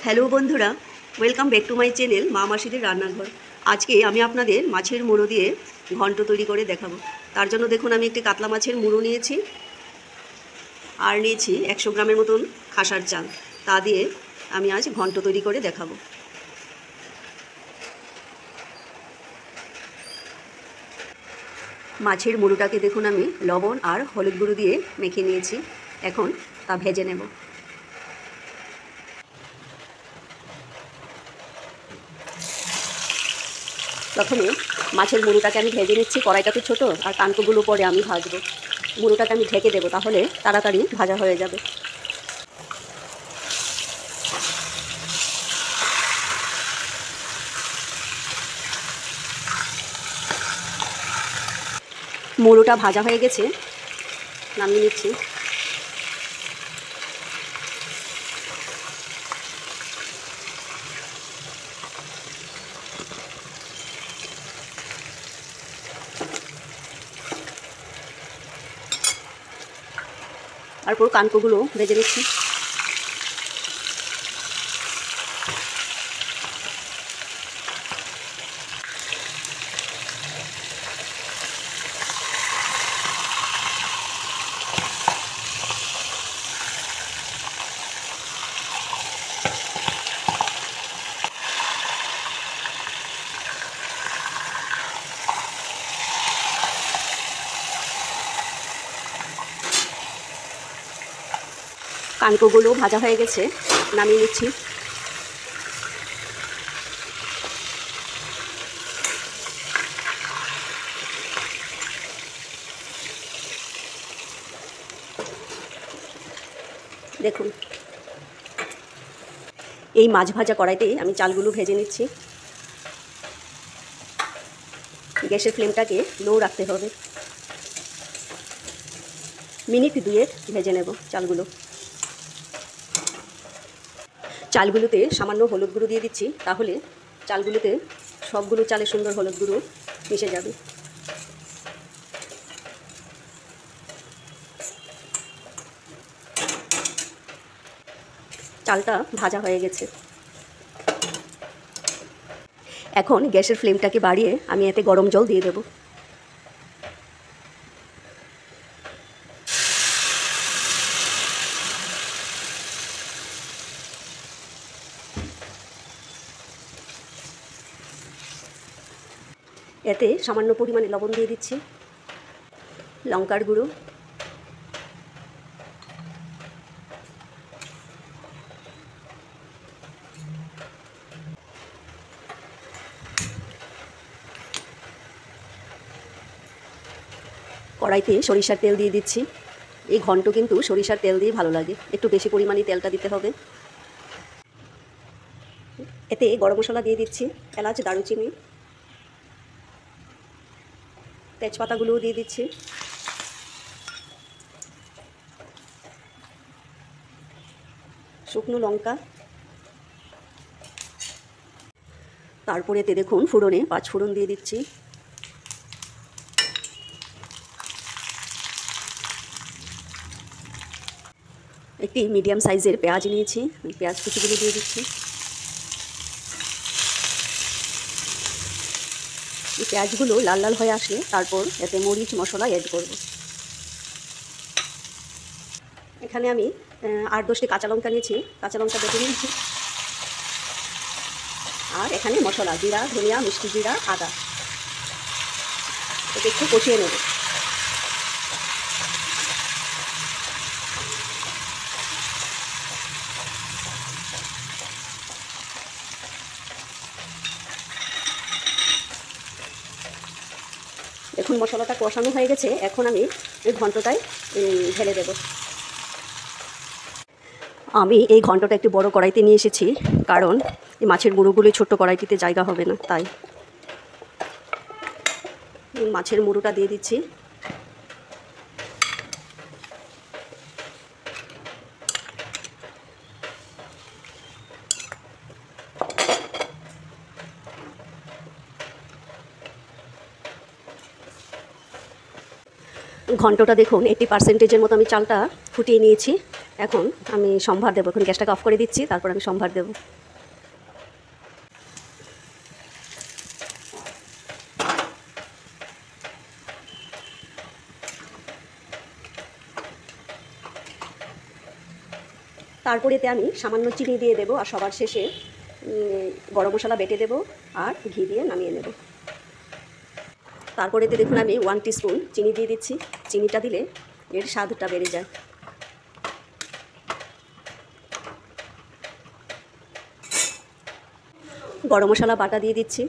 Hello বন্ধুরা, welcome back to my channel মা মাসিদের রান্নাঘর। আজকে আমি আপনাদের মাছের মুড়ো দিয়ে ঘন্ট তৈরি করে দেখাবো। তার জন্য দেখুন আমি একটি কাতলা মাছের মুড়ো নিয়েছি আর নিয়েছি 100 গ্রামের মতন খাসার চাল। তা দিয়ে আমি আজ ঘন্ট তৈরি করে দেখাবো। মাছের মুড়োটাকে দেখুন আমি লবণ আর হলুদ গুঁড়ো দিয়ে মেখে নিয়েছি। এখন তা ভেজে নেব। প্রথমে মাছের মুড়োটাকে আমি ভেজে নিচ্ছি। কড়াইটা তো ছোটো, আর কানকোগুলো পরে আমি ভাজবো। মুড়োটাকে আমি ঢেকে দেবো, তাহলে তাড়াতাড়ি ভাজা হয়ে যাবে। মুড়োটা ভাজা হয়ে গেছে, নামিয়ে নিচ্ছি। আর পুরো কানকোগুলো ভেজে নিচ্ছি। কানকোগুলো ভাজা হয়ে গেছে, নামিয়ে নিচ্ছি। দেখুন এই মাছ ভাজা কড়াইতেই আমি চালগুলো ভেজে নিচ্ছি। গ্যাসের ফ্লেমটাকে লো রাখতে হবে। মিনিট 2 ভেজে নেব চালগুলো। চালগুলোতে সামান্য হলুদ গুঁড়ো দিয়ে দিচ্ছি, তাহলে চালগুলোতে সবগুলো চালে সুন্দর হলুদ গুঁড়ো মিশে যাবে। চালটা ভাজা হয়ে গেছে। এখন গ্যাসের ফ্লেমটাকে বাড়িয়ে আমি এতে গরম জল দিয়ে দেব। এতে সামান্য পরিমাণে লবণ দিয়ে দিচ্ছি, লঙ্কার গুঁড়ো, কড়াইতে সরিষার তেল দিয়ে দিচ্ছি। এই ঘন্ট কিন্তু সরিষার তেল দিয়ে ভালো লাগে, একটু বেশি পরিমাণে তেলটা দিতে হবে। এতে গরম মশলা দিয়ে দিচ্ছি, এলাচ, দারুচিনি, তেজপাতাগুলোও দিয়ে দিচ্ছি। শুকনো লঙ্কা, তারপরে এতে দেখুন ফোড়নে 5 ফোড়ন দিয়ে দিচ্ছি। একটি মিডিয়াম সাইজের পেঁয়াজ নিয়েছি, পেঁয়াজ কুচিগুলো দিয়ে দিচ্ছি। এই পেঁয়াজগুলো লাল লাল হয়ে আসলে তারপর এতে মরিচ মশলা অ্যাড করব। এখানে আমি 8-10টি কাঁচা লঙ্কা নিয়েছি, কাঁচা লঙ্কা বেটে নিয়েছি। আর এখানে মশলা জিরা, ধনিয়া, মিষ্টি জিরা, আদা, এটা একটু কষিয়ে নেব। এখন মশলাটা কষানো হয়ে গেছে, এখন আমি এই ঘন্টটায় ঢেলে দেব। আমি এই ঘন্টটা একটু বড় কড়াইতে নিয়ে এসেছি, কারণ এই মাছের মুড়োগুলো ছোট্ট কড়াইটিতে জায়গা হবে না, তাই। মাছের মুড়োটা দিয়ে দিচ্ছি। ঘন্টটা দেখুন 80% মতো আমি চালটা ফুটিয়ে নিয়েছি। এখন আমি সম্ভার দেবো, এখন গ্যাসটাকে অফ করে দিচ্ছি, তারপর আমি সম্ভার দেবো। তারপরে এতে আমি সামান্য চিনি দিয়ে দেবো, আর সবার শেষে গরম মশলা বেটে দেবো আর ঘি দিয়ে নামিয়ে নেব। তারপরে এতে দেখুন আমি 1 টিস্পুন চিনি দিয়ে দিচ্ছি। চিনিটা দিলে এর স্বাদটা বেড়ে যায়। গরম মশলা বাটা দিয়ে দিচ্ছি।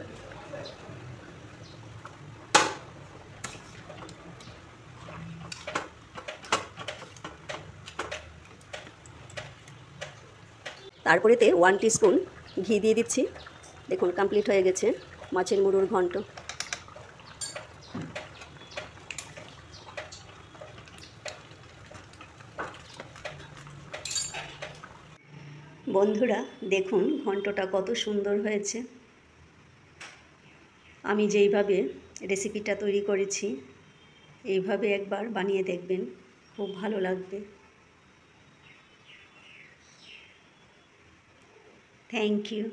তারপরে এতে 1 টিস্পুন ঘি দিয়ে দিচ্ছি। দেখুন কমপ্লিট হয়ে গেছে মাছের মুড়োর ঘন্ট। বন্ধুরা দেখুন ঘন্টটা কত সুন্দর হয়েছে। আমি যেইভাবে রেসিপিটা তৈরি করেছি এইভাবে একবার বানিয়ে দেখবেন, খুব ভালো লাগবে। Thank you.